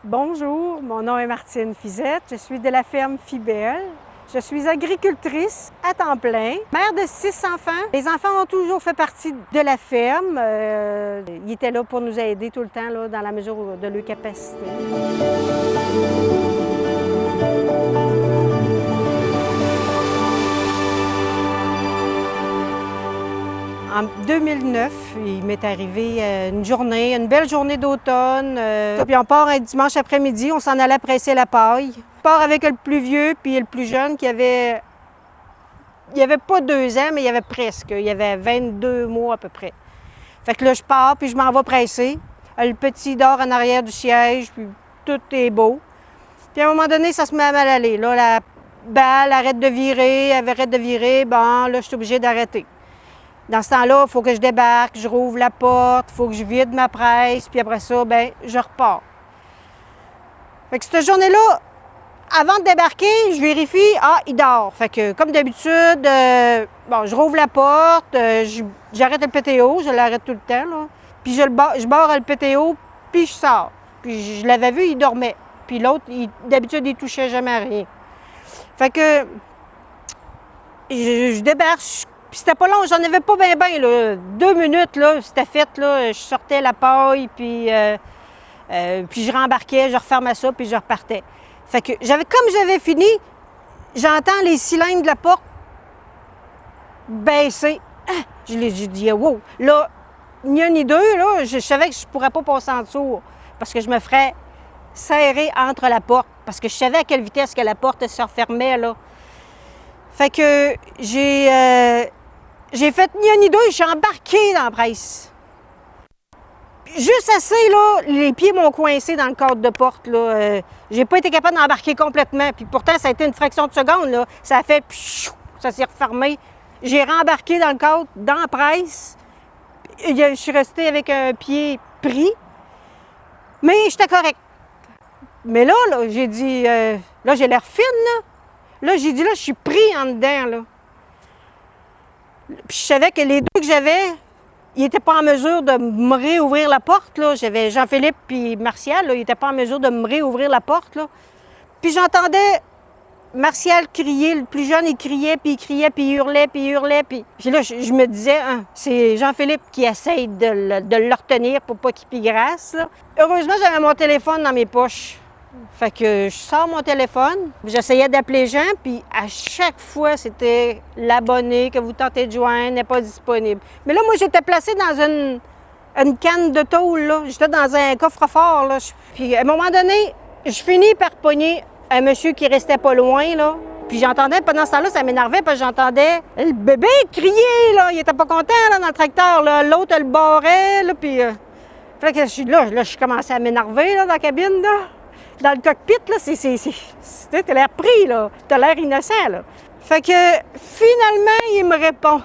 Bonjour, mon nom est Martine Fizette, je suis de la ferme Fibelle. Je suis agricultrice à temps plein, mère de 6 enfants. Les enfants ont toujours fait partie de la ferme. Ils étaient là pour nous aider tout le temps, là, dans la mesure de leur capacité. En 2009, il m'est arrivé une belle journée d'automne. Puis on part un dimanche après-midi, on s'en allait presser la paille. On part avec le plus vieux puis le plus jeune qui avait... Il avait pas 2 ans, mais il avait presque. Il avait 22 mois à peu près. Fait que là, je pars puis je m'en vais presser. Le petit dort en arrière du siège, puis tout est beau. Puis à un moment donné, ça se met à mal aller. Là, la balle arrête de virer, elle arrête de virer. Bon, là, je suis obligée d'arrêter. Dans ce temps-là, il faut que je débarque, je rouvre la porte, il faut que je vide ma presse, puis après ça, bien, je repars. Fait que cette journée-là, avant de débarquer, je vérifie, il dort. Fait que, comme d'habitude, je rouvre la porte, j'arrête le PTO, je l'arrête tout le temps, là. Puis je barre le PTO, puis je sors. Puis je l'avais vu, il dormait. Puis l'autre, d'habitude, il touchait jamais à rien. Fait que, je débarque, puis c'était pas long, j'en avais pas bien, là. 2 minutes, là, c'était fait, là. Je sortais la paille, puis je rembarquais, je refermais ça, puis je repartais. Fait que comme j'avais fini, j'entends les cylindres de la porte baisser. J'ai dit, wow! Là, ni un ni deux, là, je savais que je pourrais pas passer en dessous parce que je me ferais serrer entre la porte, parce que je savais à quelle vitesse que la porte se refermait, là. Fait que j'ai fait ni un ni deux, je suis embarquée dans la presse. Juste assez, là, les pieds m'ont coincé dans le cadre de porte, là. J'ai pas été capable d'embarquer complètement. Puis pourtant, ça a été une fraction de seconde, là. Ça a fait... Ça s'est refermé. J'ai rembarqué dans le cadre, dans la presse. Je suis restée avec un pied pris. Mais j'étais correcte. Mais là, j'ai dit... là, j'ai l'air fine, là. Là, j'ai dit, là, je suis pris en dedans, là. Puis je savais que les deux que j'avais, ils n'étaient pas en mesure de me réouvrir la porte, là. J'avais Jean-Philippe puis Martial, là, ils n'étaient pas en mesure de me réouvrir la porte, là. Puis j'entendais Martial crier, le plus jeune, il criait, puis il hurlait, puis là, je me disais, c'est Jean-Philippe qui essaye de le retenir pour pas qu'il pigrasse, là. Heureusement, j'avais mon téléphone dans mes poches. Fait que je sors mon téléphone, j'essayais d'appeler Jean, puis à chaque fois, c'était l'abonné que vous tentez de joindre n'est pas disponible. Mais là, moi, j'étais placée dans une canne de tôle, là. J'étais dans un coffre-fort, là. Puis à un moment donné, je finis par pogner un monsieur qui restait pas loin, là. Puis j'entendais, pendant ce temps-là, ça m'énervait, parce que j'entendais le bébé crier, là. Il était pas content, là, dans le tracteur, là. L'autre, elle le barrait, là, puis... Fait que je commençais à m'énerver, là, dans la cabine, là. Dans le cockpit, là, t'as l'air pris, là. T'as l'air innocent, là. Fait que, finalement, il me répond.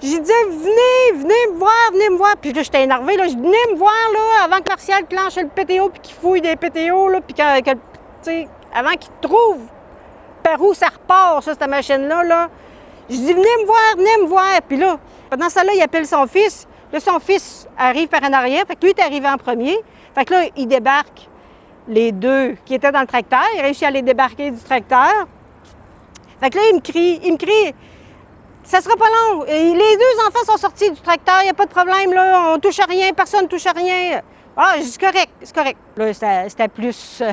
J'ai dit, venez me voir. Puis là, j'étais énervée, là. Je dis, venez me voir, là, avant que Martial clenche le PTO, puis qu'il fouille des PTO, là, puis avant qu'il trouve par où ça repart, ça, cette machine-là, là. Je dis, venez me voir. Puis là, pendant ça, là, il appelle son fils. Là, son fils arrive par en arrière. Fait que lui, il est arrivé en premier. Fait que là, il débarque les deux qui étaient dans le tracteur. Il réussit à les débarquer du tracteur. Fait que là, il me crie, ça sera pas long. Et les 2 enfants sont sortis du tracteur, il n'y a pas de problème, là, on touche à rien, personne ne touche à rien. Je dis, c'est correct. Là, c'était plus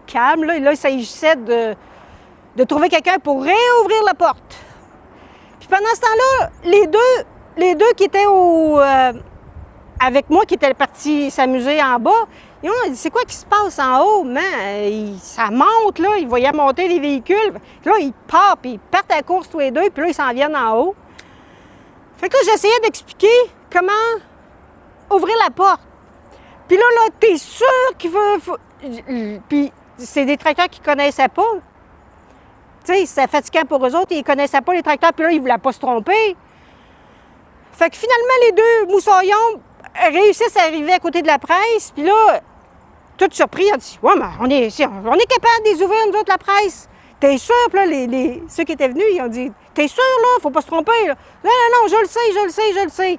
calme, là. Là, il s'agissait de trouver quelqu'un pour réouvrir la porte. Puis pendant ce temps-là, les deux qui étaient avec moi, qui étaient partis s'amuser en bas, ils ont dit, c'est quoi qui se passe en haut? Ça monte, là, ils voyaient monter les véhicules. Puis là, ils partent, puis ils partent à la course tous les deux, puis là, ils s'en viennent en haut. Fait que là, j'essayais d'expliquer comment ouvrir la porte. Puis là, t'es sûr qu'il faut... Puis c'est des tracteurs qu'ils connaissaient pas. Tu sais, c'était fatigant pour eux autres, ils connaissaient pas les tracteurs, puis là, ils voulaient pas se tromper. Fait que finalement, les 2 moussaillons réussissent à arriver à côté de la presse, puis là, tout surpris, on dit, ouais, mais on est capable de les ouvrir, nous autres, la presse. T'es sûr? Puis là, ceux qui étaient venus, ils ont dit, t'es sûr, là? Faut pas se tromper, là. Non, je le sais.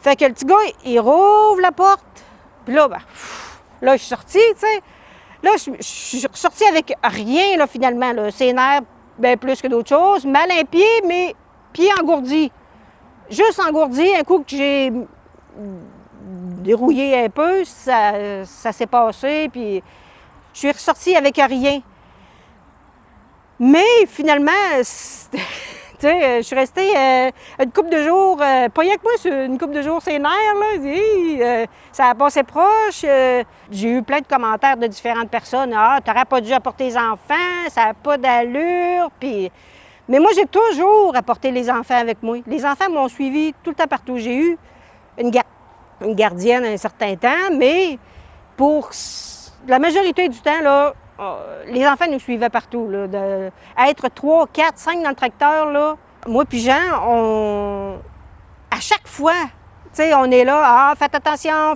Fait que le petit gars, il rouvre la porte, puis là, Là, je suis sortie, tu sais. Là, je suis ressortie avec rien, là, finalement. Là. Ses nerfs, bien plus que d'autres choses. Mal un pied, mais pied engourdi. Juste engourdi. Un coup que j'ai dérouillé un peu, ça s'est passé, puis je suis ressortie avec rien. Mais finalement, tu sais, je suis restée une couple de jours, pas rien que moi, une couple de jours, c'est nerfs, là. Ça a passé proche. J'ai eu plein de commentaires de différentes personnes. Ah, t'aurais pas dû apporter les enfants, ça n'a pas d'allure. Puis... Mais moi, j'ai toujours apporté les enfants avec moi. Les enfants m'ont suivi tout le temps partout. J'ai eu une gardienne un certain temps, mais pour la majorité du temps, là, les enfants nous suivaient partout. Là, être 3, 4, 5 dans le tracteur, là, moi puis Jean, à chaque fois, tu sais, on est là, ah, faites attention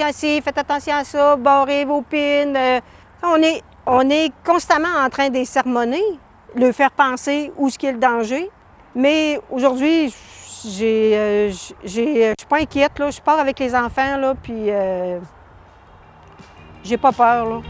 à ci, faites attention à ça, barrez vos pins. On est constamment en train de les sermonner, leur faire penser où est-ce qu'il y a le danger. Mais aujourd'hui, je suis pas inquiète, là. Je pars avec les enfants, là, puis j'ai pas peur, là.